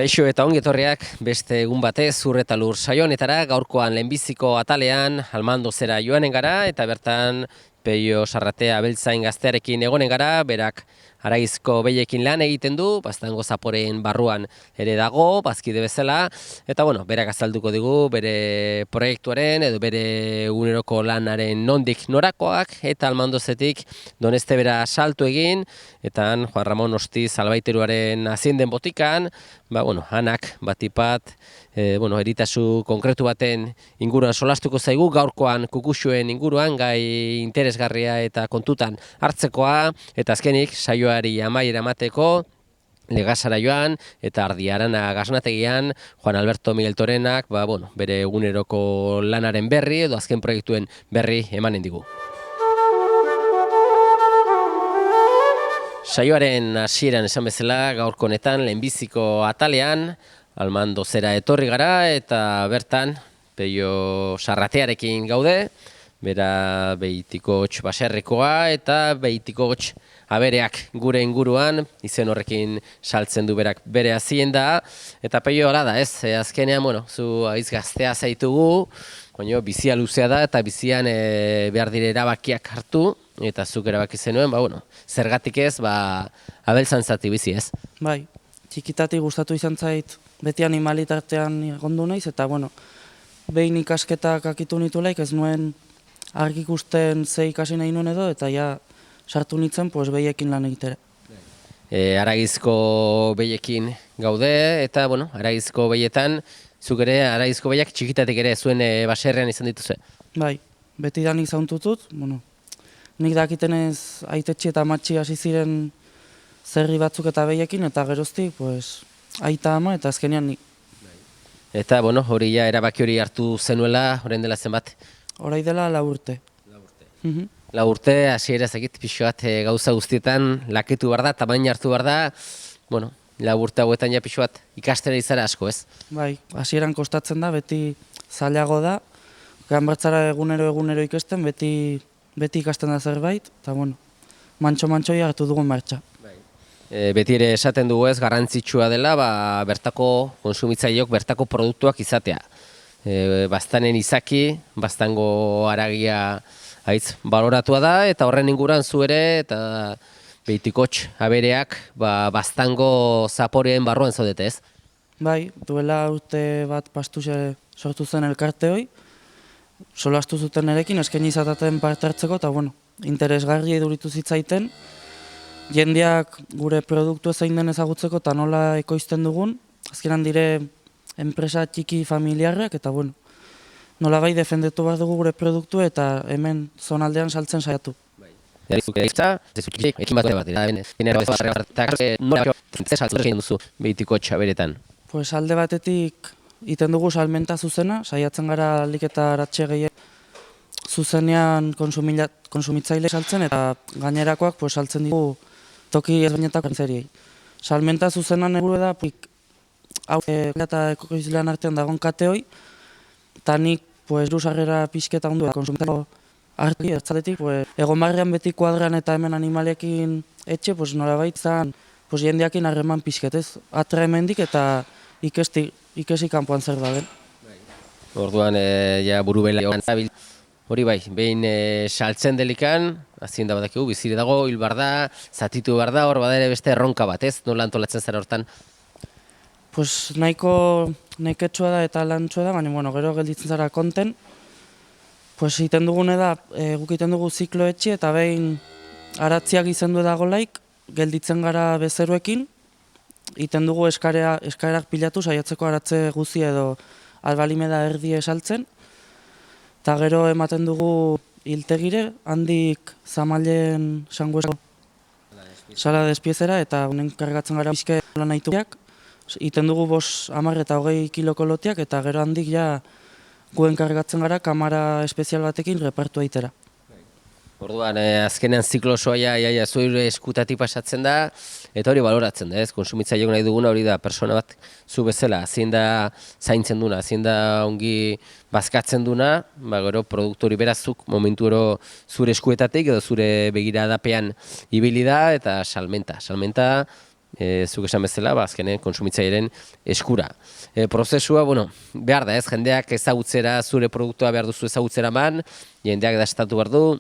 Kaixo eta ongi etorriak beste egun batez Zur eta Lur saio honetara, gaurkoan lehenbiziko atalean Almando zera joanen gara eta bertan Peio Sarratea Abeltzain gaztearekin egonen gara, berak Araizko Behiekin lan egiten du, Baztango Zaporeen barruan ere dago, bazkide bezala, eta bueno, berak azalduko digu bere proiektuaren edo bere eguneroko lanaren nondik norakoak, eta Almandozetik Doneste bera salto egin, eta han Juan Ramon Ostiz Albaiteruaren azienden botikan, hanak batipat, eritasu konkretu baten inguruan solastuko zaigu, gaurkoan kukuxuen inguruan, gai interesgarria eta kontutan hartzekoa, eta azkenik saioari amaiera emateko, Legazara joan eta Ardiarana gasnategian Juan Alberto Miguel Torenak bere eguneroko lanaren berri edo azken proiektuen berri emanen digu. Saioaren hasieran esan bezala gaurko honetan lehenbiziko atalean Almando zera etorri gara eta bertan Peio Sarratearekin gaude, bera Beitikotx baserrikoa eta Beitikotx abereak gure inguruan, izen horrekin saltzen du berak bere hazienda, eta Peio hala da ez, azkenean, zu aiz gaztea zaitugu, bizia luzea da eta bizian behar dire erabakiak hartu, eta zuk erabaki zenuen, zergatik ez, abeltzan zati bizi ez. Bai, txikitatik gustatu izan zait, beti animalitartean egondu naiz, eta behin ikasketak akitu nitulaik, ez nuen argi ikusten ze ikasi nahi nuen edo, eta ja sartu nintzen behiekin lan egitera. Araizko Behiekin gaude, eta Araizko Behietan, zuk ere Araizko Behiak txikitatik ere zuen baserrean izan dituzue. Bai, beti da nik zauntutut, nik dakitenez aitetxi eta amatxi hasi ziren zerri batzuk eta behiekin, eta geroztik, aita ama eta azkenean nik. Eta, hori ja erabaki hori hartu zenuela, orain dela zenbat? Horai dela 4 urte. 4 urte, hasiera ezakit pixo bat gauza guztietan lakitu behar da, tamaina hartu behar da, 4 urte hauetan ja pixo bat ikastera izara asko, ez? Bai, hasieran kostatzen da, beti zailago da, ganbertzara egunero ikesten, beti ikasten da zerbait, eta mantxo-mantxoi hartu dugun martxa. Beti ere esaten dugu ez, garrantzitsua dela, bertako konsumitzaileok bertako produktuak izatea. Baztanen izaki, Baztango haragia baloratua da, eta horren inguruan zu ere, eta Beitikotx abereak Baztango Zaporeen barruan zaudete ez? Bai, duela urte bat pastuse sortu zen elkarte hoi, solastu zuten erekin, eskaini izaten parte hartzeko, eta interesgarri eduritu zitzaiten, jendeak gure produktu zein den ezagutzeko eta nola ekoizten dugun, azkenan dire enpresa txiki familiarrak, eta nola bai defendetu behar dugu gure produktu eta hemen zonaldean saltzen saiatu. Beitikotx aberetan? Alde batetik iten dugu salmenta zuzena, saiatzen gara alik eta aratxe gehien zuzenean konsumitzaile saltzen, eta gainerakoak saltzen digu toki ezbainetak kantzeriei. Salmenta zuzenan eguru da, hau eta ekoizlean artean dagoen kate hoi, eta nik sarrera pixketa ondu konsumitzaile hartu ertzaletik, egon barrian beti kuadran eta hemen animalekin etxe, norabait zan jendeakin harreman pixketez, atra hemendik eta ikesi kanpoan zer da den. Orduan, buru behar zabil. Hori bai, behin saltzen delikan, hazienda badakigu, bizire dago, hil behar da, zatitu behar da, hor badare beste erronka bat, ez? Nola antolatzen zara hortan? Nahiko neketsua da eta lantsua da, baina gero gelditzen zara konten. Iten dugune da, guk iten dugu ziklo etxe eta behin aratziak izendu edagolaik, gelditzen gara bezeruekin, iten dugu eskaerak pilatu, saiatzeko aratze guzi edo albalimeda erdie saltzen, eta gero ematen dugu hiltegire, handik Zamailen sanguesko sala despiezera, eta honen kargatzen gara bizke lan aituak, iten dugu 10 eta 20 kiloko lotiak, eta gero handik guen kargatzen gara kamara espezial batekin repartu aitera. Orduan, azkenean ziklo osoa zure eskutatik pasatzen da, eta hori baloratzen da, ez? Konsumitzaileok nahi duguna hori da, persona bat zu bezala, zein da zaintzen duna, zein da ongi bazkatzen duna, gero produktu hori berazuk momentu ero zure eskuetatik edo zure begiradapean ibili da, eta salmenta. Salmenta zuk esan bezala, azkenen kontsumitzailearen eskura. Prozesua, bueno, behar da ez, jendeak ezagutzera, zure produktua behar duzu ezagutzera man, jendeak dastatu behar du,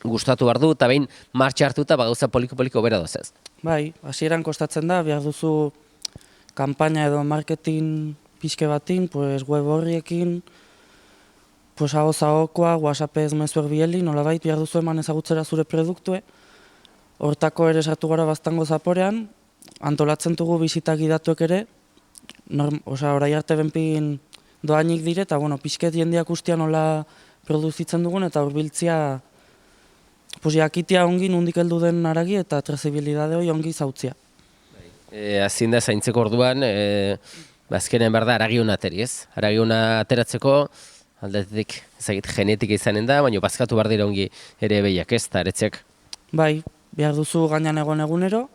gustatu behar du, eta behin martxa hartuta gauza poliko-poliko bera doz ez. Bai, hasieran kostatzen da, behar duzu kanpaina edo marketing pixke batin, pues web horriekin, pues ahoz-ahokoa, WhatsAppez mezuek bieli, nolabait behar duzu eman ezagutzera zure produktue. Hortako ere sartu gara baztango zaporean, antolatzen dugu bisita gidatuek ere, orai arte benpin doainik dire, eta bueno, pixket jendeak ustia nola produzitzen dugun, eta hurbiltzia pues jakitia ongi nondik heldu den haragi eta trazibilidade hori ongi zautzia. Hazin da zaintzeko orduan, azkenean behar da haragi hona ateri ez? Haragi hona ateratzeko, aldetik ezagit genetika izanen da, baina bazkatu behar dira ongi ere behiak ez, eta aretziak. Bai, behar duzu gainan egon egunero,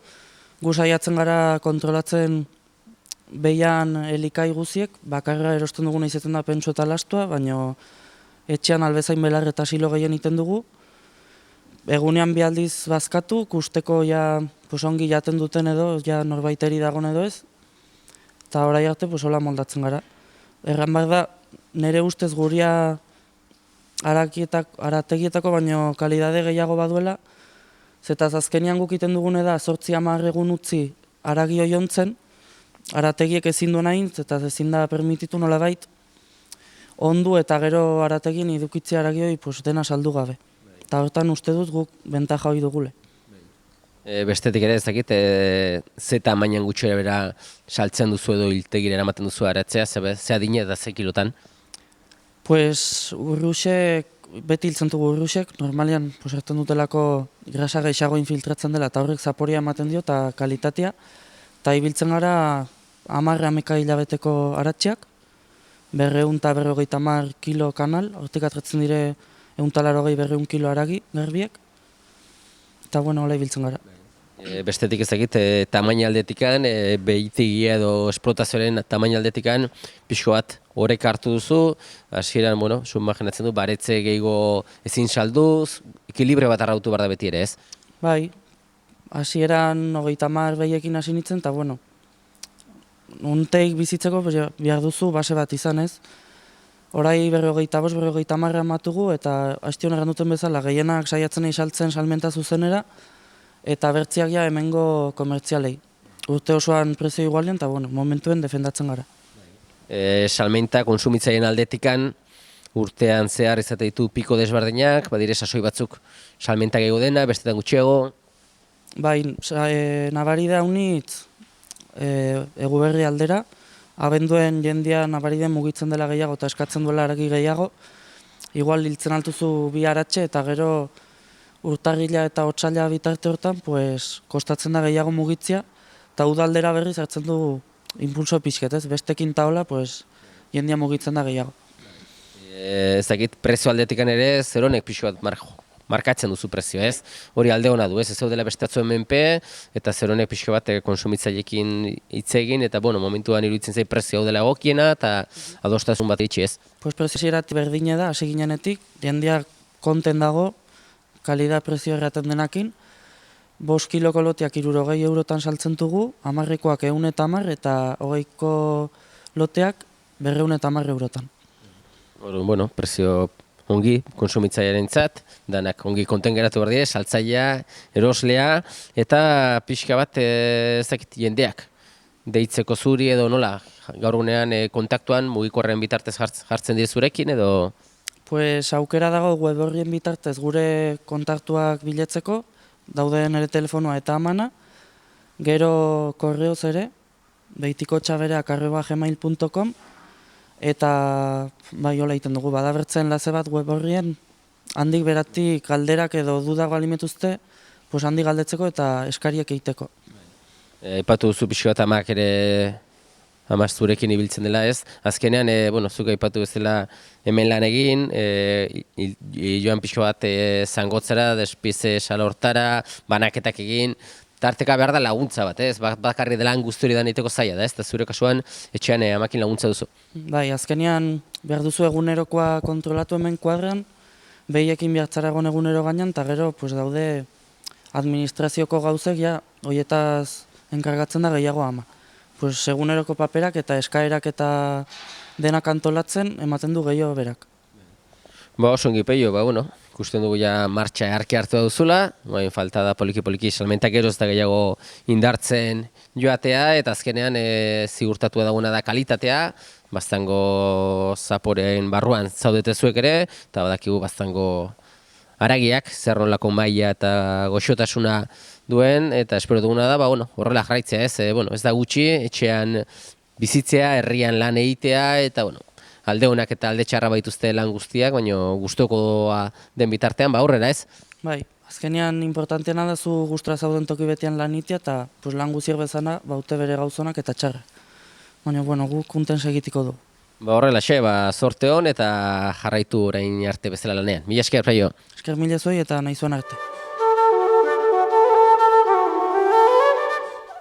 gu saiatzen gara kontrolatzen behian elikai guziek, bakarra erosten duguna izaten da pentsu eta lastua, baina etxean albezain belar eta silo gehien iten dugu. Egunean bi aldiz bazkatu, kusteko ja pues ongi jaten duten edo, ja norbaiteri dagon edo ez, eta orai arte pues hola moldatzen gara. Erran behar da, nire ustez guria arategietako baino kalidade gehiago baduela, zetaz azkenian guk iten dugune da 8-10 egun utzi haragi hoi ontzen, arategiek ezin du nahin, zetaz ezin da permititu nolabait, ondu eta gero arategin idukitzi haragi hoi pues dena saldu gabe. Eta hortan uste dut guk bentaja hori dugule. Bestetik ere ez dakit, ze tamainan gutxera bera saltzen duzu edo hiltegira eramaten duzu aratzea, ze adine eta ze kilotan? Pues urruxek, beti hiltzen dugu urruxek, normalian hartzen dutelako grasa gehiago infiltratzen dela eta horrek zaporia ematen dio eta kalitatea. Eta ibiltzen gara 10-11 hilabeteko aratxeak, 250 kilo kanal, hortik atratzen dire 180-200 kilo haragi garbiek, eta bueno, hola ibiltzen gara. Bestetik ez dakit, tamaina aldetikan, behitigia edo esplotazioaren tamaina aldetikan, pixko bat horrek hartu duzu, hasieran, bueno, zu imaginatzen du, baretze gehiago ezin salduz, ekilibre bat arrautu behar da beti ere ez? Bai, hasieran 30 behiekin hasi nintzen, eta bueno, unteik bizitzeko behar duzu base bat izan ez. Horai 50 matugu eta hastion egan duten bezala gehienak saiatzen saltzen salmenta zuzenera eta bertziak ja hemengo komertzialei. Urte osoan prezio igualien eta bueno, momentuen defendatzen gara. Salmenta konsumitzaileen aldetikan urtean zehar izate ditu piko desberdinak, badire sasoi batzuk salmenta gehiago dena, bestetan gutxiago. Bai, nabari da unitz Eguberri aldera, abenduen jendia nabariden mugitzen dela gehiago eta eskatzen duela haragi gehiago. Igual hiltzen altuzu bi aratxe eta gero urtarrila eta otsaila bitarte hortan pues, kostatzen da gehiago mugitzea eta udaldera berriz hartzen du impulso pixket, ez? Bestekin taola pues, jendia mugitzen da gehiago. Ez dakit prezio aldetikan ere zeronek pixu bat markatzen duzu prezio, ez? Hori alde hona du, ez zaudela beste atzuen menpe, eta zeronek pixko bat konsumitzaileekin hitz egin, eta bueno, momentuan iruditzen zait prezio hau dela egokiena, eta adostasun bat itxi, ez? Pues prezioerat berdine da, hasi ginenetik, jendia konten dago, kalida prezio erraten denakin, 5 kiloko loteak 60 eurotan saltzen dugu, 10koak 110 eta 20ko loteak 210 eurotan. Bueno, prezio ongi konsumitzailearentzat, danak ongi konten geratu behar dira, saltzailea, eroslea, eta pixka bat ez dakit jendeak deitzeko zuri edo nola, gaur gunean kontaktuan mugikorren bitartez jartzen dira zurekin edo? Pues aukera dago web horrien bitartez gure kontaktuak biletzeko, dauden ere telefonoa eta amana, gero korreoz ere, beitikotxabere@gmail.com, eta bai hola egiten dugu, badabertzen laze bat web horrien, handik beratik galderak edo dudak balimetuzte, pues handik galdetzeko eta eskariek egiteko. Aipatu duzu pixko bat amak ere amaz zurekin ibiltzen dela ez. Azkenean, zuk aipatu bezala hemen lan egin, joan pixko bat zangotzera, despize salortara, banaketak egin, tarteka behar da laguntza bat, ez? Bakarri dela guztori da niteko zaila da, ez? Eta zure kasuan etxean amakin laguntza duzu. Bai, azkenean behar duzu egunerokoa kontrolatu hemen kuadran, behiekin behartzara egunero gainan, eta gero pues, daude administrazioko gauzek, ja, horietaz enkargatzen da gehiago ama. Pues eguneroko paperak eta eskaerak eta denak antolatzen ematen du gehiago berak. Ba, oso ongi Peio, ba, bueno, ikusten dugu ja martxa harki hartu duzula, baina falta da poliki-poliki salmentak geroz eta gehiago indartzen joatea, eta azkenean zigurtatu daguna da kalitatea, baztango zaporen barruan zaudete zuek ere, eta badakigu baztango haragiak, zer nolako maila eta goxotasuna duen, eta espero duguna da, ba, bueno, horrela jarraitzea ez, bueno, ez da gutxi, etxean bizitzea, herrian lan egitea, eta, bueno, alde honak eta alde txarra baituzte lan guztiak, baina gustukoa den bitartean, ba, aurrera ez? Bai, azkenean importanteena da zu gustura zauden toki betean lan itea eta pues, lan guziek bezana baute bere gauzonak eta txarra. Baina, bueno, guk unten segitiko du. Ba, horrela xe, ba, zorte hon eta jarraitu orain arte bezala lanean. Mila esker, Peio. Esker mila zuei eta nahi zuen arte.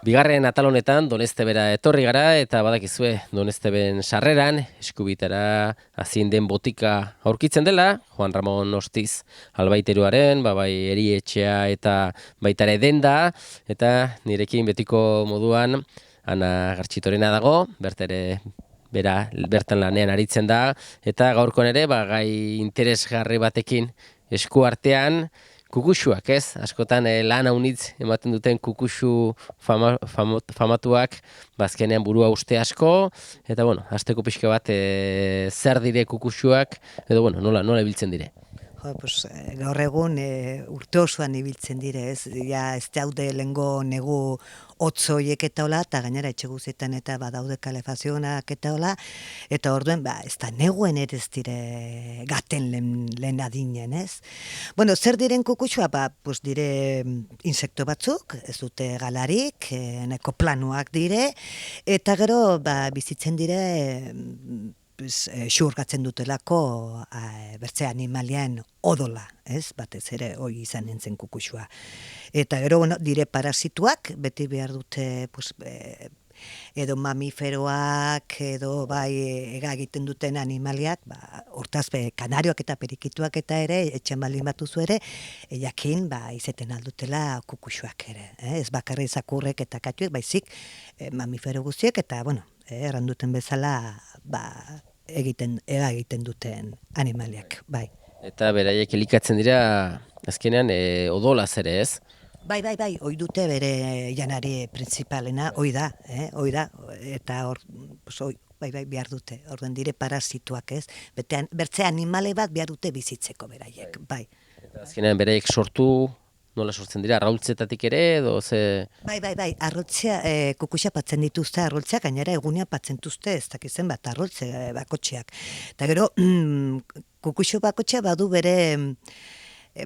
Bigarren atal honetan Doneztebera etorri gara eta badakizue Donezteben sarreran eskubitara hazin den botika aurkitzen dela, Juan Ramon Ostiz albaiteruaren, bai erietxea eta baita ere denda, eta nirekin betiko moduan Ana Gartxitorena dago, bertan lanean aritzen da, eta gaurkoan ere gai interesgarri batekin esku artean, kukuxuak, ez? Askotan lan haunitz ematen duten kukuxu famatuak bazkenean burua uste asko, eta bueno, hasteko pixka bat zer dire kukuxuak, edo bueno, nola ibiltzen dire? Pues, gaur egun urte osoan ibiltzen dire, ez? Ja, ez daude lehengo negu hotzoiek eta hola, eta gainera etxe guzietan eta badaude kalefazionak eta hola, eta orduen, ez da neguen ere ez dire gaten lehen adinen, ez? Bueno, zer diren kukuxua? Pues dire insekto batzuk, ez dute galarik, nahiko planuak dire, eta gero bizitzen dire xurgatzen dutelako bertze animalian odola, ez? Batez ere hori izan nintzen kukuxua. Eta gero, bueno, dire parasituak, beti behar dute, pues, edo mamiferoak, edo ega egiten duten animaliak, hortaz kanarioak eta perikituak eta ere, etxen baldin batuzu ere, jakin, izeten aldutela kukuxuak ere. Ez bakarri zakurrek eta katuek, baizik mamifero guztiek, eta, bueno, erranduten bezala, egiten duten animaliak, bai. Eta beraiek elikatzen dira, azkenean odolaz ere, ez? Bai, hoi dute bere janari principalena, hoi da, eta hor, bai, behar dute, orden dire parasituak, ez? Bertze animale bat behar dute bizitzeko beraiek, bai. Eta azkenean beraiek sortu, nola sortzen dira, arrautzetatik ere, edo ze... Bai, arroltzea, kukuxa patzen dituzte arroltzea, gainera egunea patzen duzte, ez dakizen bat arroltze bakotxeak. Eta gero, kukuxo bakotxea badu bere...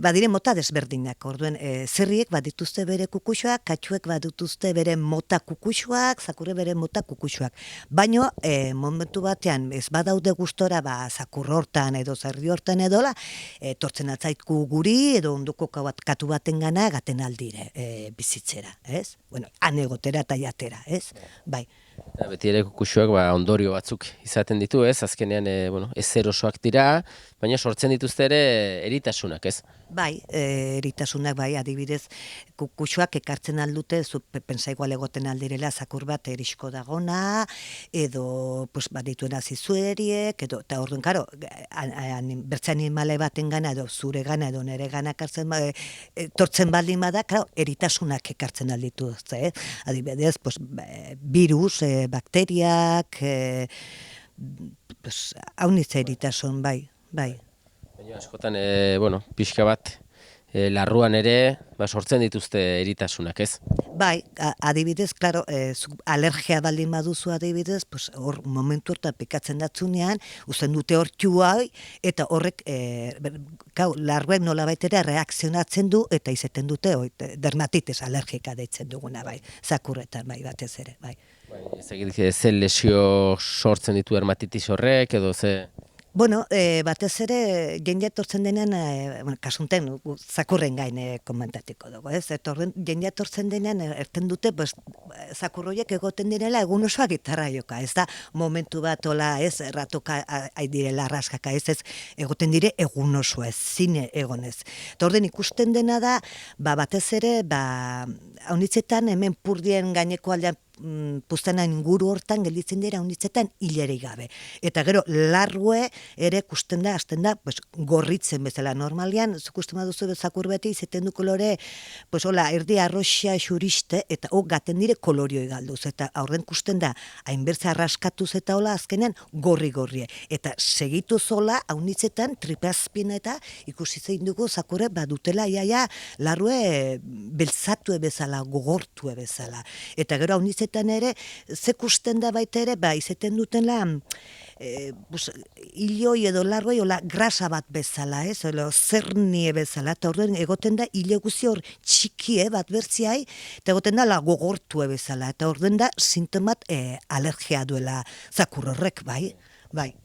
Badire mota desberdinak, orduen, zerriek badituzte bere kukuxoak, katxuek badituzte bere mota kukuxoak, zakurre bere mota kukuxoak. Baina, momentu batean, ez badaude gustora, zakurro hortan edo zerri hortan edola, tortzen atzaitku guri edo onduko katu baten gana gaten aldire bizitzera, ez? Bueno, anegotera eta jatera, ez? Bai. Eta beti ere kukuxoak ondorio batzuk izaten ditu, ez? Azkenean, ezer osoak dira, baina sortzen dituzte ere eritasunak, ez? Bai, eritasunak, adibidez, kukuxoak ekartzen aldute, pensa igual egoten aldirela zakur bat erisko dagona, edo badituen azizueriek, eta orduan, karo, bertze animale baten gana, edo zure gana, edo nere gana tortzen baldin bada, karo, eritasunak ekartzen alditu, ez? Adibidez, virus, bakteriak, haunitza eritasun, bai. Baina askotan, pixka bat, larruan ere, sortzen dituzte eritasunak, ez? Bai, adibidez, klaro, alergia baldin baduzu adibidez, hor momentu hortan pikatzen datzunean, usten dute hor txuai, eta horrek, larruek nola baitera reakzionatzen du, eta izeten dute, dermatitis alergika deitzen duguna, bai, zakurretan, bai, batez ere, bai. Ez egit, ze lesio sortzen ditu dermatitis horrek, edo ze... Bueno, batez ere, jende etortzen denean, kasunten, zakurren gain komentatiko dugu, ez? Eta jende etortzen denean, erten dute, pues, zakurroiek egoten direla egun osoa gitarra joka, ez da momentu bat, ola, ez, ratoka direla raskaka, ez, egoten dire egun osoa, ez, zine egonez. Eta orden ikusten dena da, batez ere, haunitzetan hemen purdien gaineko aldean puztena inguru hortan gelditzen dira haunitzetan hilerei gabe. Eta gero, larrue ere kusten da, hasten da, pues, gorritzen bezala. Normalian, zukusten baduzu zakur beti, izaten du kolore, pues, hola, erdi arroxia xuriste, eta gaten dire kolorioi galduz. Eta aurren kusten da, hainbertza arraskatuz eta hola, azkenean gorri-gorrie. Eta segitu zola, haunitzetan, tripazpina eta ikusi zein dugu zakurre, dutela iaia, larrue beltzatue bezala, gogortue bezala. Eta gero haunitzetan ere, ze kusten da baita ere, izaten dutela, hiloi edo largoi, grasa bat bezala, ez? Zernie bezala, eta horren egoten da hile guzi hor txikie bat bertziai, eta egoten da gogortue bezala, eta horren da sintomat alergia duela zakur horrek, bai.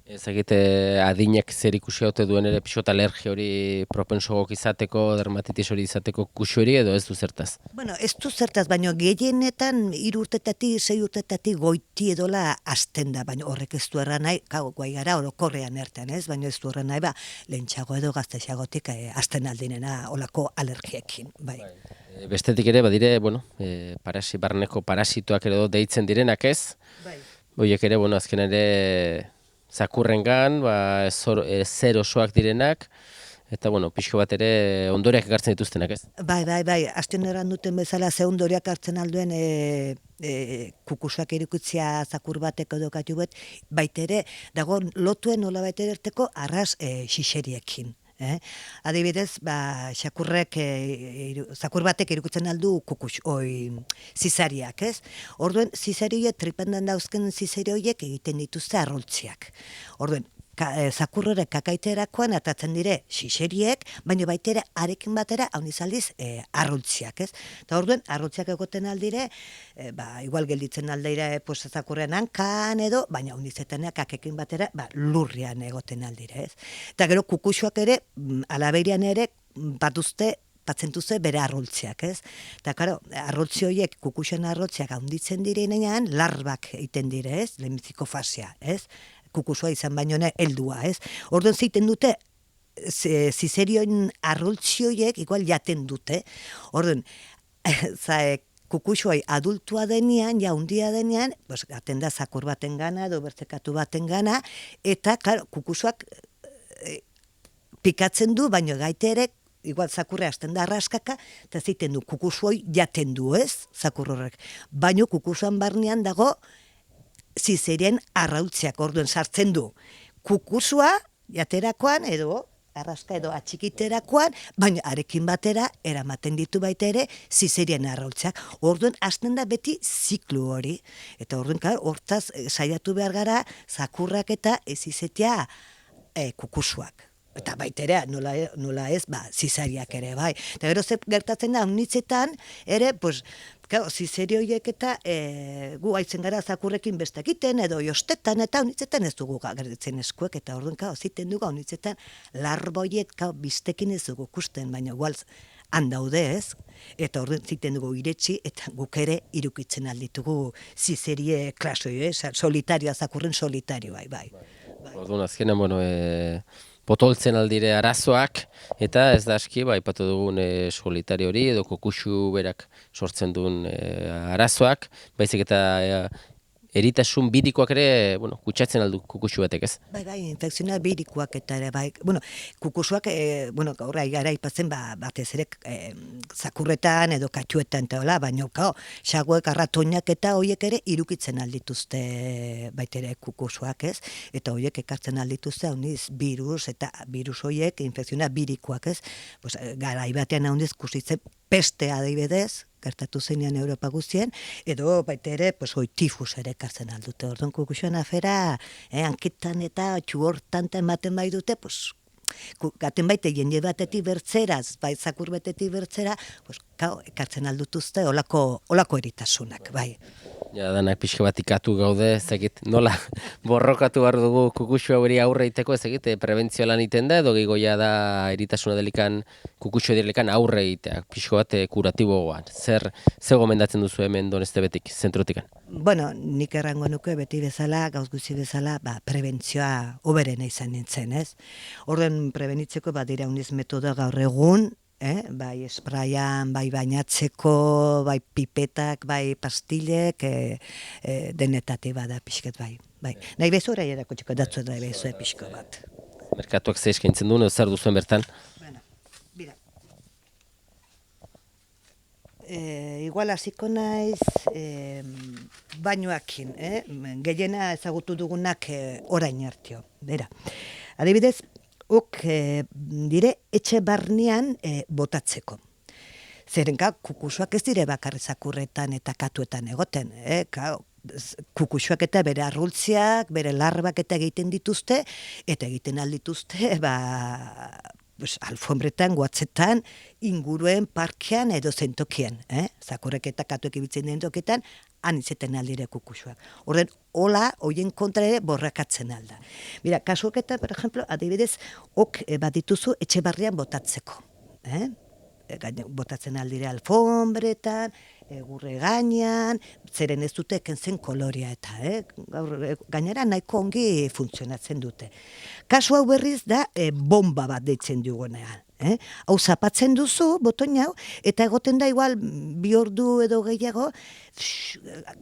Ez egite adinek zer ikusi haute duen ere pixot alergia hori propensogok izateko, dermatitis hori izateko kuxu hori edo ez du zertaz? Bueno, ez du zertaz, baina gehienetan 3 urtetatik, 6 urtetatik goiti edola hasten da, baina horrek ez du erran nahi, guai gara orokorrean erten, ez? Baina ez du erran nahi, lehentxago edo gaztexagotik hasten aldinena olako alergiekin, bai. Bestetik ere, badire, bueno, barneko parasitoak ere deitzen direnak ez? Bai. Horiek ere, bueno, azken ere zakurrengan, zer osoak direnak, eta, bueno, pixko bat ere ondoriak ekartzen dituztenak, ez? Bai, hasten eran duten bezala ze ondoriak hartzen alduen kukusak irukutzia zakur bateko dokatu bet, baitere, dago lotuen nola baitere erteko arras xixeriekin. Adibidez, xakurrek, zakur batek irukutzen aldu zizariak, ez? Orduen, zizarioiek, tripendan dauzken zizarioiek egiten dituzte arroltziak. Orduen, zakurrorek kakaiterakoan atatzen dire xixeriek, baina baitere arekin batera haunizaldiz arroltziak, ez? Eta orduen, arroltziak egoten aldire, igual gelditzen aldeire zakurrean hankan edo, baina haunizetaneak kakekin batera lurrian egoten aldire, ez? Eta gero kukuxuak ere, alaberian ere, patzentuze bere arroltziak, ez? Eta, karo, arroltzi horiek, kukuxen arroltziak haunditzen direnean, larbak egiten dire, ez? Lehenbiziko fasia, ez? Kukusua izan baino heldua, ez? Orduan zeiten dute, zizerioen arroltzioiek igual jaten dute. Orduan, kukusuai adultua denean, jaundia denean, gaten da zakur baten gana, edo bertzekatu baten gana, eta, klar, kukusuak pikatzen du, baino gaiterek, igual zakurre hasten da arraskaka, eta zeiten du, kukusuoi jaten du, ez? Zakur horrek. Baino kukusuan barnean dago, zizerien arraultzeak orduen sartzen du. Kukusua, jaterakoan, edo, arraska edo atxikiterakoan, baina arekin batera, eramaten ditu baita ere, zizerien arraultzeak. Orduen, hasten da beti ziklu hori. Eta orduen, hortaz, saiatu behar gara, zakurrak eta ez izetea kukusuak. Eta baitere, nola ez, zizariak ere, bai. Eta gero gertatzen da, haunitzetan, ere, pues, zizerioiek eta gu haitzen gara zakurrekin beste egiten, edo jostetan, eta haunitzetan ez dugu gertatzen eskuek, eta orduan, ziten dugu haunitzetan, larboiet, biztekin ez dugu kusten, baina igual, handaude ez, eta orduan ziten dugu iretsi, eta guk ere irukitzen alditugu zizerie klasoi, solitarioa, zakurren solitarioa, bai. Orduan, azkenan, bueno, potoltzen aldire arazoak, eta ez da aski, aipatu dugun solitario hori, edo kukuxu berak sortzen duen arazoak, baizik eta eritasun birikoak ere, bueno, kutsatzen aldu kukuxu batek, ez? Bai, infekzioa birikoak eta ere, bai, bueno, kukusuak, gaur gara ipatzen, batez ere, zakurretan edo katxuetan eta hola, baina, xaguek, arratoinak eta hoiek ere irukitzen aldituzte baitere kukusuak, ez? Eta hoiek ekartzen aldituzte, hauniz, virus, eta virus hoiek, infekzioa birikoak, ez? Gara ibatean hauniz, kusitzen peste adibidez, gertatu zeinean Europa guztien, edo baita ere, tifus ere ekartzen aldute. Orduan kukuxoan afera, hankitan eta txuhortan ematen bai dute, gaten baite jende batetik bertzeraz, bai zakur batetik bertzera, ekartzen aldutuzte olako eritasunak, bai. Ja, danak pixka bat ikatu gaude, ezagit, nola borrokatu behar dugu kukuxu hori aurre egiteko, ezagit, prebentzio lan egiten da, edo gehiagoa da eritasuna delikan, kukuxu delikan aurre egitea, pixka bat kuratiboan. Zer gomendatzen duzu hemen Doneztebetik, zentrotikan? Bueno, nik errango nuke beti bezala, gauz guzti bezala, prebentzioa hoberena izan nintzen, ez? Horren prebenitzeko badira uniz metodo gaur egun, bai espraian, bai bainatzeko, bai pipetak, bai pastilek, denetatik bada pixket bai. Nahi bezu orai erakutxeko datzu nahi bezu pixko bat. Merkatuak ze eskaintzen duen, zer duzuen bertan? Bueno, bira. Igual hasiko naiz bainoakin, gehiena ezagutu dugunak orain artio. Bera, adibidez, dire etxe barnean botatzeko. Zerenka, kukusuak ez dire bakarri zakurretan eta katuetan egoten. Kukusuak eta bere arrultziak, bere larbak eta egiten dituzte, eta egiten aldituzte, alfombretan, guatzetan, inguruen, parkean edo zentokien. Zakurrek eta katuek ibiltzen den toketan, han izaten aldire kukusuak. Horren, hola, hoien kontra ere borrakatzen alda. Mira, kasuak eta, per ejemplo, adibidez, badituzu etxe barrian botatzeko. Botatzen aldire alfombretan, gurre gainean, zeren ez dute kentzen koloria eta, gainera nahiko ongi funtzionatzen dute. Kasu hau berriz da bomba bat deitzen dugunean. Hau zapatzen duzu, botoin hau, eta egoten da igual 2 ordu edo gehiago,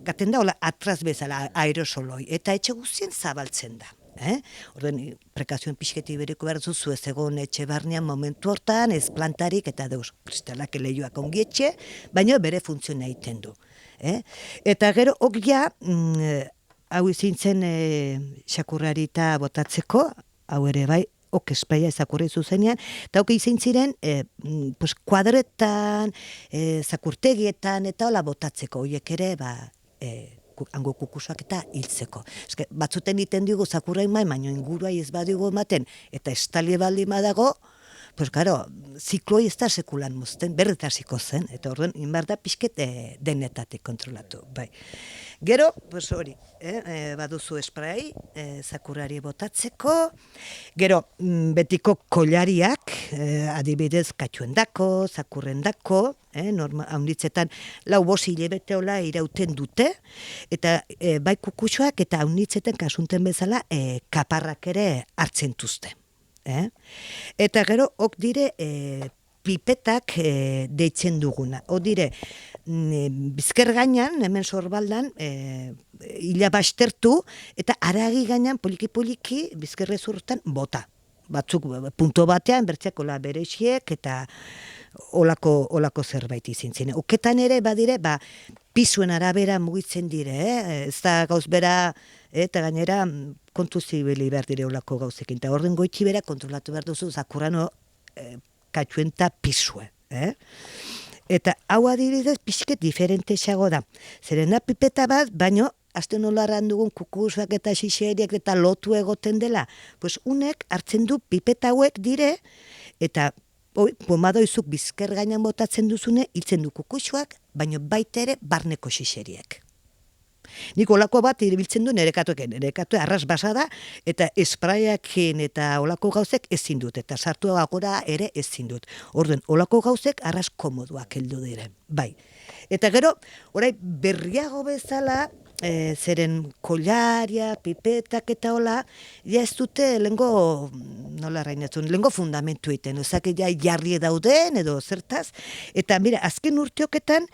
gaten da hola atraz bezala aerosoloi, eta etxe guztien zabaltzen da. Orden, prekazioen pixketi beriko behar duzu ez egon etxe barnean momentu hortan, ez plantarik eta deus kristalak lehioak ongietxe, baina bere funtzioa egiten du. Eta gero, ogia, hau izintzen xakurrari eta botatzeko, hau ere bai, espraia zakurri zuzenean, eta izin ziren kuadretan, zakurtegietan, eta hola botatzeko, horiek ere, hango kukusuak eta hiltzeko. Batzuten iten dugu zakurrain baina inguruai ez badigu ematen, eta estali baldi badago, pues claro, zikloi ez da sekulan mozten, berretasiko zen, eta orduan, inbar da pixket denetatik kontrolatu. Bai. Gero, pues hori, baduzu esprai, zakurrari botatzeko, gero, betiko kollariak, adibidez, katxuendako, zakurrendako, haunditzetan, lau bosi hilebete hola irauten dute, eta bai kukusuak eta haunditzetan kasunten bezala kaparrak ere hartzen tuzte. Eta gero, ok dire pipetak deitzen duguna. Ok dire, bizker gainan, hemen sorbaldan, hila bastertu, eta aragi gainan poliki-poliki bizkerrezurretan bota. Batzuk punto batean, bertziako la bereixiek, eta olako zerbait izin ziren. Oketan ere, badire, pisuen arabera mugitzen dire, ez da gauz bera, eta gainera kontu zibili behar dire olako gauzekin. Eta horren goitxi bera kontrolatu behar duzu zakurrano katxuenta pisue. Eta hau adibidez pixket diferentexago da. Zerena pipeta bat, baino, azte nolarran dugun kukusuak eta xixeriak eta lotu egoten dela, pues unek hartzen du pipeta hauek dire, eta pomadoizuk bizker gainan botatzen duzune, hiltzen du kukusuak, baino baita ere barneko xixeriak. Nik olako bat iribiltzen du nerekatueken, nerekatu arras basada, eta espraiakin eta olako gauzek ezin dut, eta sartu agora ere ezin dut. Orduan, olako gauzek arras komoduak heldu dire. Bai. Eta gero, orai berriago bezala, zeren kollaria, pipetak eta hola, ja ez dute lengo, nola rainatzen, lengo fundamentu egiten, ezak ja jarri dauden edo zertaz, eta mira, azken urteoketan,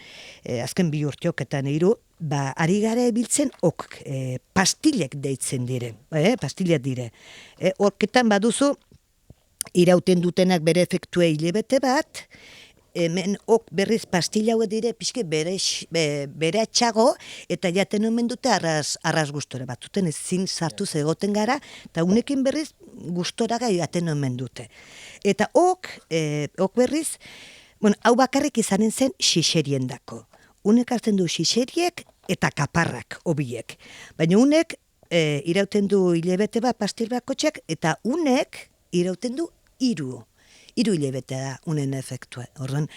azken 2 urteoketan hiru, ari gara ebiltzen pastilek deitzen dire, pastilak dire. Horketan baduzu, irauten dutenak bere efektue hilebete bat, hemen berriz pastilla hau dire pixke bere atxago, eta jaten omen dute arras gustora. Batzuten ezin sartu egoten gara, eta unekin berriz gustora gai jaten omen dute. Eta berriz, hau bakarrik izanen zen xixerien dako. Unek hartzen du xixeriek eta kaparrak obiek. Baina unek irauten du hilebete bat pastil bakotxak, eta unek irauten du 3. 3 hilabete da unen efektua. Orduan,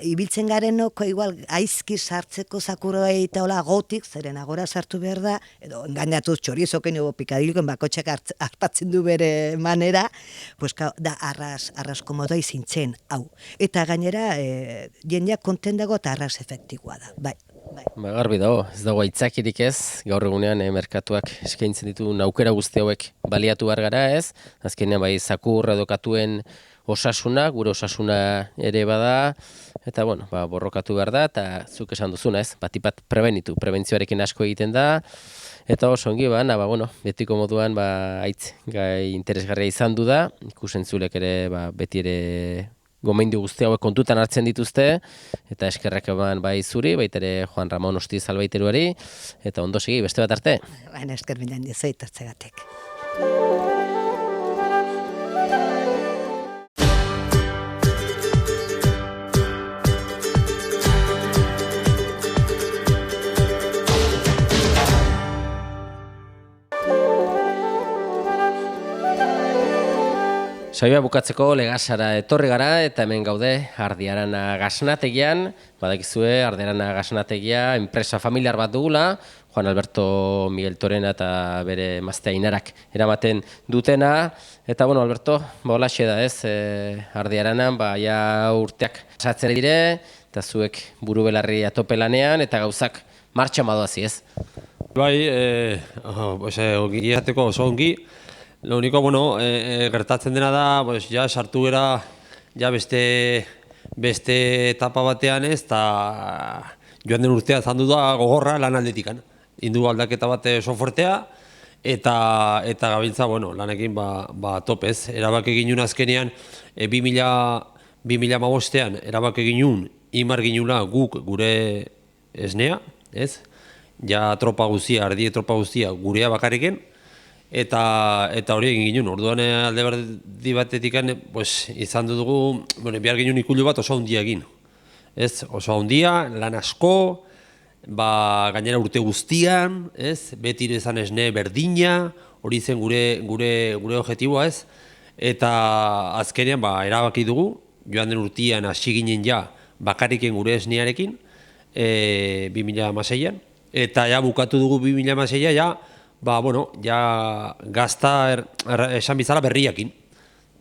ibiltzen garenoko igual aizki sartzeko zakuroei eta hola gotik, zeren agora sartu behar da, edo engainatu txorizoken edo pikadilikon bakotxak hartatzen du bere manera, pues, da arras komodoa izintzen, hau. Eta gainera, jendeak konten dago eta arras efektikoa da, bai. Ba, garbi dago, ez dago aitzakirik ez, gaur egunean merkatuak eskaintzen ditu aukera guzti hauek baliatu behar gara ez, azkenean bai zakur edo katuen osasuna, gure osasuna ere bada, eta bueno, ba, borrokatu behar da, eta zuk esan duzuna ez, batipat prebentzioarekin asko egiten da, eta oso ongi ba, bueno, betiko moduan ba, aitz gai interesgarria izan du da, ikusentzulek ere ba, beti ere gomendio guzti hauek kontutan hartzen dituzte, eta eskerrak eman bai zuri, baita ere Juan Ramon Ostiz albaiteruari, eta ondo segi, beste bat arte. Baina esker bilan dizait hartzegatik. Saioa bukatzeko Legasara etorri gara eta hemen gaude Ardiarana gasnategian. Badakizue Ardiarana gasnategia enpresa familiar bat dugula, Juan Alberto Miguel Torena eta bere emaztea Inarak eramaten dutena. Eta bueno, Alberto, ba holaxe da ez, Ardiaranan ba ja urteak pasatzen dire eta zuek buru belarri atope lanean eta gauzak martxan badoazi ez. Bai, ongi izateko oso ongi. Lo único, bueno, gertatzen dena da, pues, ja sartu gera ja beste etapa batean ez, eta joan den urtea zandu da gogorra lan aldetikan. Indu aldaketa bat oso fuertea, eta gabiltza, bueno, lanekin ba topez. Erabaki ginun azkenean, 2015ean erabaki ginun, imar ginula guk gure esnea, ez? Ja tropa guztia, ardie tropa guztia gurea bakarriken, eta hori egin ginen. Orduan alde berdi batetik pues, izan dugu, bueno, behar ginen ikullu bat oso handia egin. Ez, oso handia, lan asko, ba, gainera urte guztian, ez, beti izan esne berdina, hori zen gure objektiboa, ez, eta azkenean ba, erabaki dugu, joan den urtean hasi ginen ja bakarriken gure esnearekin, 2016an, eta ja bukatu dugu 2016a ja, ba, bueno, ja gazta esan bizala berriakin.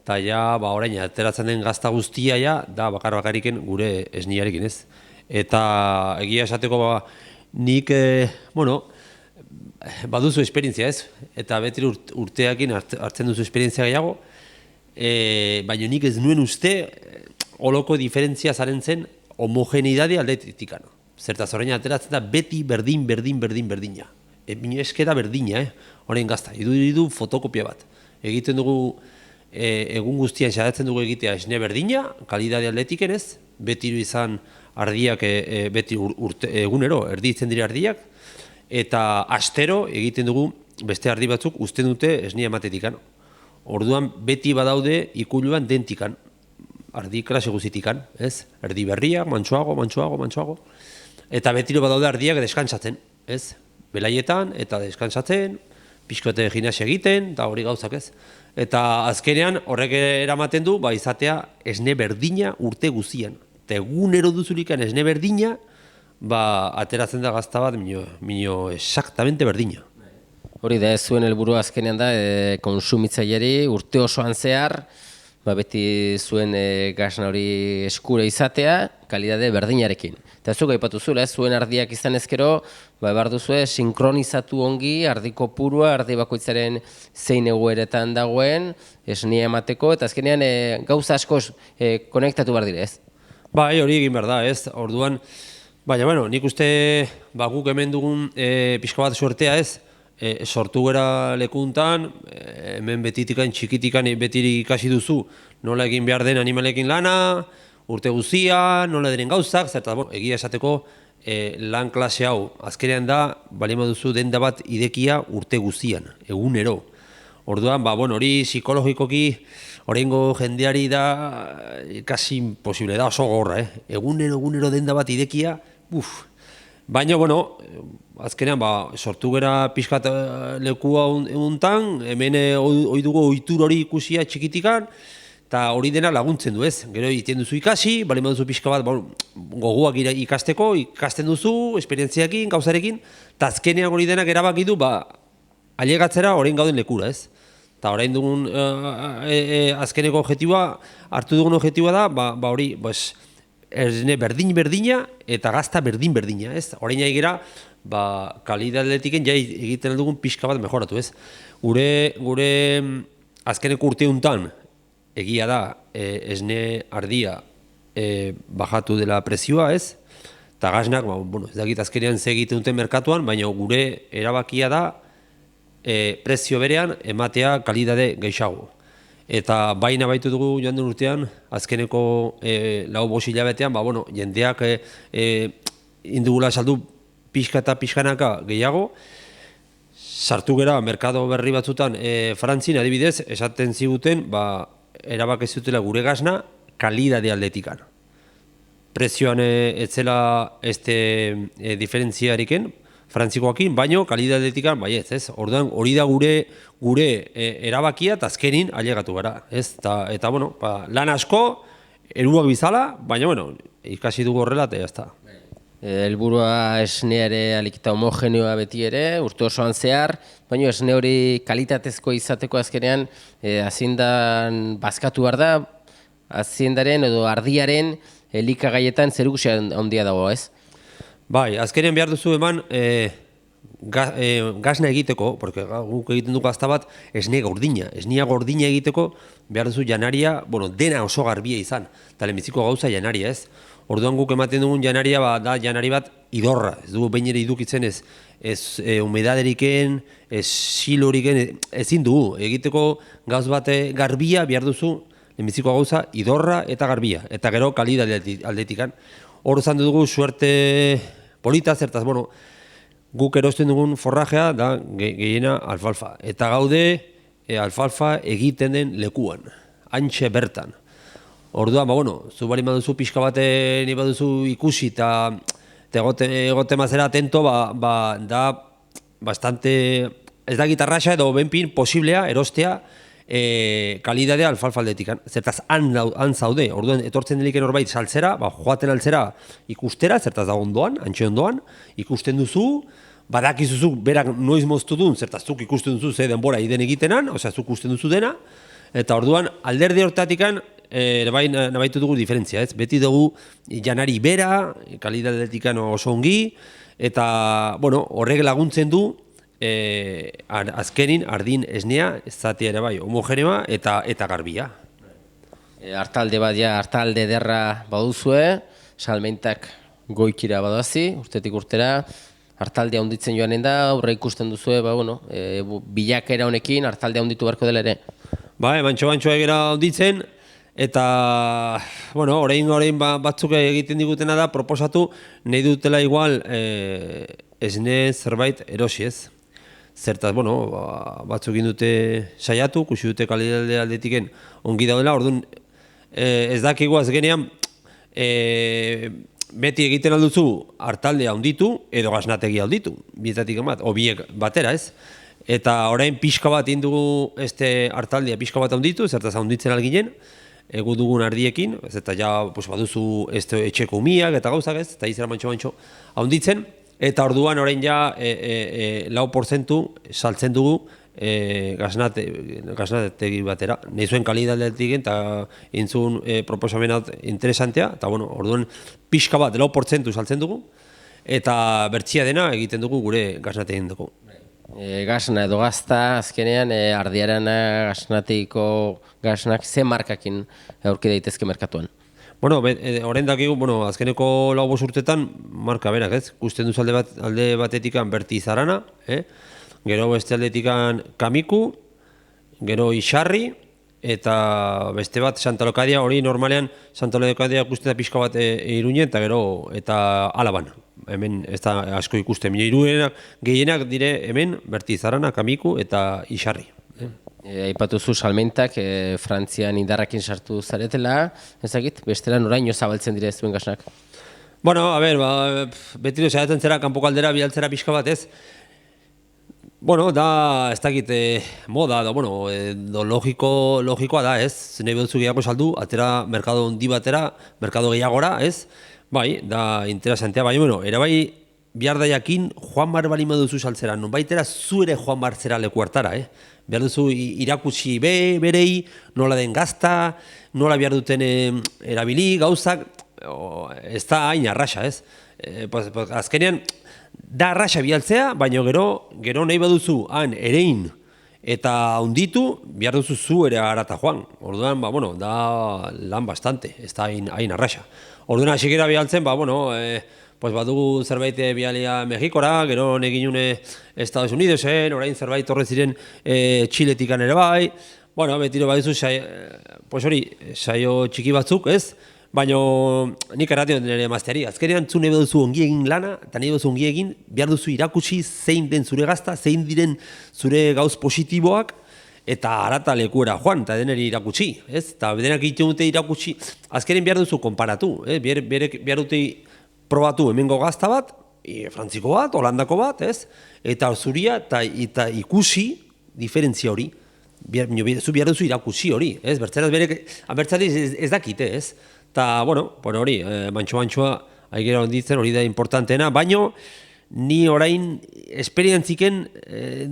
Eta ja, ba, orain, ateratzen den gazta guztia ja, da bakarriken gure esniarekin, ez. Eta egia esateko, ba, nik, bueno, baduzu esperientzia, ez. Eta beti urteakin hartzen duzu esperientzia gehiago, baina nik ez nuen uste, holoko diferentzia zaren zen homogeneidade aldetikan. Zertaz orain ateratzen da beti berdina. Eskera berdina, horrein gazta, idu fotokopia bat. Egiten dugu, egun guztian saiatzen dugu egitea esne berdina, kalidade atletiken ez, beti izan ardiak, beti egunero, erditzen dira ardiak, eta astero egiten dugu beste ardi batzuk uzten dute esnea ematetikan. Orduan beti badaude ikuluan dentikan, ardi klase guztitikan, ez? Erdi berriak, mantsoago, eta betiro badaude ardiak deskantzatzen, ez? Belaietan eta deskantzatzen, pixkote gimnasia egiten, eta hori gauzak ez. Eta azkenean horrek eramaten du, ba izatea esne berdina urte guztian. Eta egunero duzulikan esne berdina, ba ateratzen da gazta bat, minio exactamente berdina. Hori da ez zuen helburua azkenean da, konsumitzaileri urte osoan zehar, ba beti zuen gasna hori eskura izatea, kalidade berdinarekin. Eta zuk aipatu zula, zuen ardiak izan ezkero, ba behar duzue sinkronizatu ongi, ardiko purua, ardi bakoitzaren zein egoeretan dagoen, esnea emateko, eta azkenean gauza asko konektatu behar dire, ez? Bai, hori egin behar da, ez? Orduan, baina, bueno, nik uste guk hemen dugun pixka bat suertea, ez? Sortu gara lekuntan, hemen betitikan, txikitikan betiri ikasi duzu, nola egin behar den animalekin lana, urte guztia, nola diren gauzak, zerta, egia esateko lan klase hau, azkenean da, balima duzu denda bat idekia urte guztian, egunero. Orduan, hori psikologikoki, oraingo jendeari da, kasi imposible da, oso gorra, egunero denda bat idekia, baina, azkenean, sortu gara pixkat lekua eguntan, hemen ohi dugu ohitur hori ikusia txikitikan, eta hori dena laguntzen du, ez? Gero egiten duzu ikasi, bali duzu pixka bat, gogoak ikasteko, ikasten duzu, esperientziakin, gauzarekin, eta azkenean hori denak erabaki du, ailegatzera orain gauden lekura, ez? Eta orain dugun azkeneko objektiboa, hartu dugun objektiboa da, hori, esne berdina eta gazta berdina, ez? Orain egera, kalidadetiken jai egiten dugun pixka bat mejoratu, ez? Gure azkeneko urteuntan, egia da, esne ardia bajatu dela prezioa, ez? Eta gaznak, ez dakit azkenean ze egiten duten merkatuan, baina gure erabakia da prezio berean ematea kalidade gehiago. Eta baina baitu dugu joan den urtean, azkeneko 4-5 hilabetean, jendeak indugula saldu pixka eta pixkanaka gehiago, sartu gera merkado berri batzutan Frantzin adibidez, esaten ziguten, erabak ez zutela gure gazna kalidade aldetikan. Prezioan ez zela diferentziariken, frantzikoakin, baino kalidadetikan baietz, ez? Orduan hori da gure erabakia eta azkenin ailegatu gara, ez? Eta lan asko, eruak bizala, baina ikasi dugu horrela eta jazta. Helburua esnea ere alikita homogeneoa beti ere, urte osoan zehar, baina esne hori kalitatezko izateko azkenean aziendan bazkatu behar da, aziendaren edo ardiaren elikagaietan zerikusia handia dago, ez? Bai, azkenean behar duzu eman gazna egiteko, porque guk egiten du gazta bat esne gordina. Esnea gordina egiteko behar duzu janaria, dena oso garbia izan, eta lehenbiziko gauza janaria, ez? Orduan guk ematen dugun janaria da janari bat idorra, ez dugu behin ere idukitzen ez humedaderiken, ez siloriken, ezin dugu. Egiteko gauz bat garbia behar duzu lehenbiziko gauza idorra eta garbia, eta gero kalidade aldetikan. Hor zan dugu suerte polita, zertaz, guk erosten dugun forrajea da gehiena alfalfa. Eta gaude alfalfa egiten den lekuan, hantxe bertan. Orduan, zu bali baduzu pixka bate ni baduzu ikusi eta egote mazera atento, da bastante, ez da gitarraxa edo benpin posiblea erostea kalidadea alfalfa aldetikan. Zertaz, han zaude, orduan etortzen deliken horbait saltzera, joaten altzera ikustera, zertaz da ondoan, antxe ondoan, ikusten duzu, badakizuzu berak noiz moztu duen, zertaz zuk ikusten duzu ze denbora iden egitenan, osea zuk ikusten duzu dena, eta orduan alderde hortatikan nabaitu dugu diferentzia, ez? Beti dugu janari bera, kalidadetikan oso ongi, eta horrek laguntzen du azkenin ardin esnea, ez zatea ere bai, homogeneoa eta garbia. Artalde bat artalde ederra baduzue, salmentak goikira badoazi, urtetik urtera, artaldea handitzen joanen da, aurre ikusten duzue, bilakera honekin artaldea handitu beharko dela ere. Bantxo egera handitzen, eta, orain batzuk egiten digutena da, proposatu nahi dutela igual esne zerbait erosi ez. Zertaz, batzuk egin dute saiatu, kusi dute kalidade aldetiken ongi daudela, orduan ez dakigu azkenean beti egiten alduzu artaldea handitu edo gaznategi handitu, bietatik emat, biek batera ez. Eta orain pixka bat indugu artaldea pixka bat handitu, zertaz handitzen alginen, egu dugun ardiekin, eta baduzu etxeko umiak eta gauzak ez, eta izera mantxo handitzen, eta orduan orain 4% saltzen dugu gaznategi batera. Nahi zuen kalidadetik eta intzun proposamenat interesantea, eta orduan pixka bat 4% saltzen dugu, eta bertsia dena egiten dugu gure gaznategin dugu. Gazna edo gazta, azkenean ardiarana gaznatiko gaznak ze markakin aurki daitezke merkatuan? Horren dakigu, azkeneko 4 urtetan marka berak, ez? Gusten duz alde batetikan Bertiz Arana, gero beste aldetikan Kamiku, gero Isarri, eta beste bat Santa Locadia, hori normalean Santa Locadia gusten da pixka bat Iruñen, eta gero eta Alaban. Hemen ez da asko ikusten, Iruñenak gehienak dire hemen Bertiz Arana, Kamiku eta Isarri. Aipatuzu salmentak Frantzian indarrakin sartu zaretela, ezagit, bestela noraino zabaltzen dire ez duen gaznak? Betiro saiatzen zera kanpoko aldera bialtzera pixka bat ez. Bueno, da, ez dakit, moda, da, bueno, logikoa da, ez? Nahi behuzu gehiago saldu, atera merkado handi batera, merkado gehiagora, ez? Bai, da interesantea, bai, bueno, erabai behar da jakin, joan bar bali duzu saltzera, non baitera zu ere joan bar zera leku hartara, behar duzu irakutsi berei, nola den gazta, nola behar duten erabili, gauzak, ez da hain arrasa, ez? Azkenean, da arrasa bialtzea, baina gero nahi baduzu han erein eta hunditu, behar duzu zu ere harata joan. Orduan, bueno, da lan bastante, ez da hain arrasa. Orduan, hasikera bialtzen, badugu zerbait bialia Mexikora, gero neginune Estados Unidosen, orain zerbait horre ziren Txiletikan ere bai. Bueno, betiro baduzu, saio txiki batzuk, ez? Baina nik erraten nire emazteari, azkenean zu nahi duzu ongi egin lana, eta nahi duzu ongi egin, behar duzu irakutsi zein den zure gazta, zein diren zure gauz positiboak, eta harata lekuera joan, eta deneri irakutsi, ez? Eta denak egiten dute irakutsi, azkenean behar duzu konparatu, behar dute probatu hemengo gazta bat, frantziko bat, holandako bat, ez? Eta zuria eta ikusi diferentzia hori, behar duzu irakutsi hori, ez? Bertzeraz ez dakite, ez? Eta, bueno, hori, mantxoa, aigera honditzen hori da importanteena, baino ni orain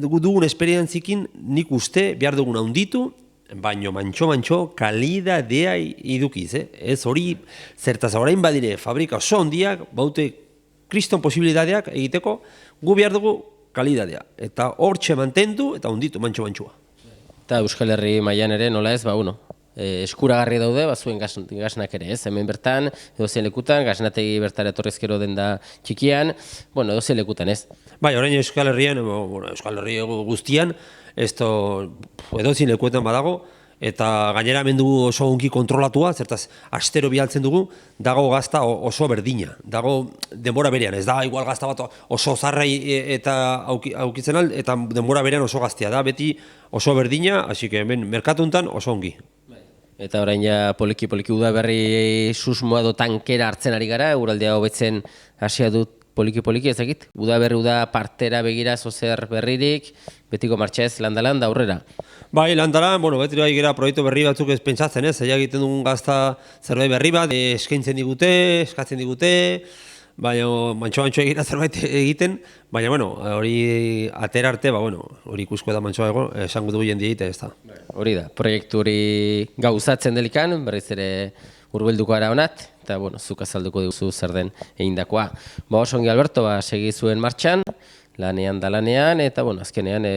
dugun esperientzikin nik uste behar duguna hunditu, baino mantxo, kalidadea idukiz, ez hori zertaz orain badire fabrika oso hondiak, baute kriston posibilitateak egiteko, gu behar dugu kalidadea, eta hortxe mantendu eta hunditu mantxoa. Eta Euskal Herri mailan ere nola ez, eskuragarri daude, zuen gasnak ere, ez? Hemen bertan, edozein lekutan, gasnategi bertara etorrezkero denda txikian, edozein lekutan, ez? Bai, orain Euskal Herrian, Euskal Herri guztian, edozein lekuetan badago, eta gainera hemen dugu oso ongi kontrolatua, zertaz, astero bialtzen dugu, dago gazta oso berdina, dago denbora berean, ez da, igual gazta bat oso zarrai eta aukitzen al, eta denbora berean oso gaztea da, beti oso berdina, hasi que hemen merkatuntan oso ongi. Eta orain ja poliki udaberri susmoa do tankera hartzen ari gara, eguraldia hobetzen hasia dut poliki ezakit? Udaberri partera begira zozer berririk, betiko martxez landalan da aurrera. Bai, landalan, beti bai gara proiektu berri batzuk ez pentsatzen, ez? Zaila egiten dugun gazta zerbait berri bat, eskatzen digute, baina mantxo egira zerbait egiten, baina, hori atera arte, hori ikusko da mantxoa esango dugu jendia egite, ez da. Hori da, proiektu hori gauzatzen delikan, berriz ere hurbilduko gara honat, eta, zuk azalduko duzu zer den egindakoa. Oso ongi Alberto, segi zuen martxan, lanean da lanean, eta, azkenean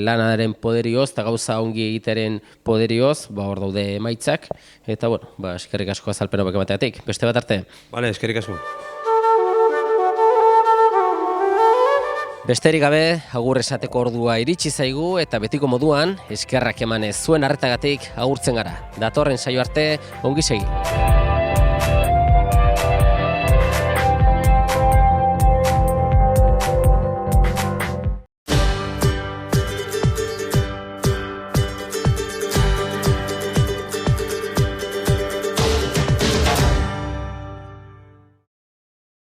lanaren poderioz, eta gauza ongi egiteren poderioz, hor daude emaitzak, eta, eskerrik asko azalpen hobek emateatik. Beste bat arte? Bale, eskerrik asko. Besterik gabe, agur esateko ordua iritsi zaigu eta betiko moduan, eskerrak emanez zuen arretagatik agurtzen gara. Datorren saio arte, ongi segi.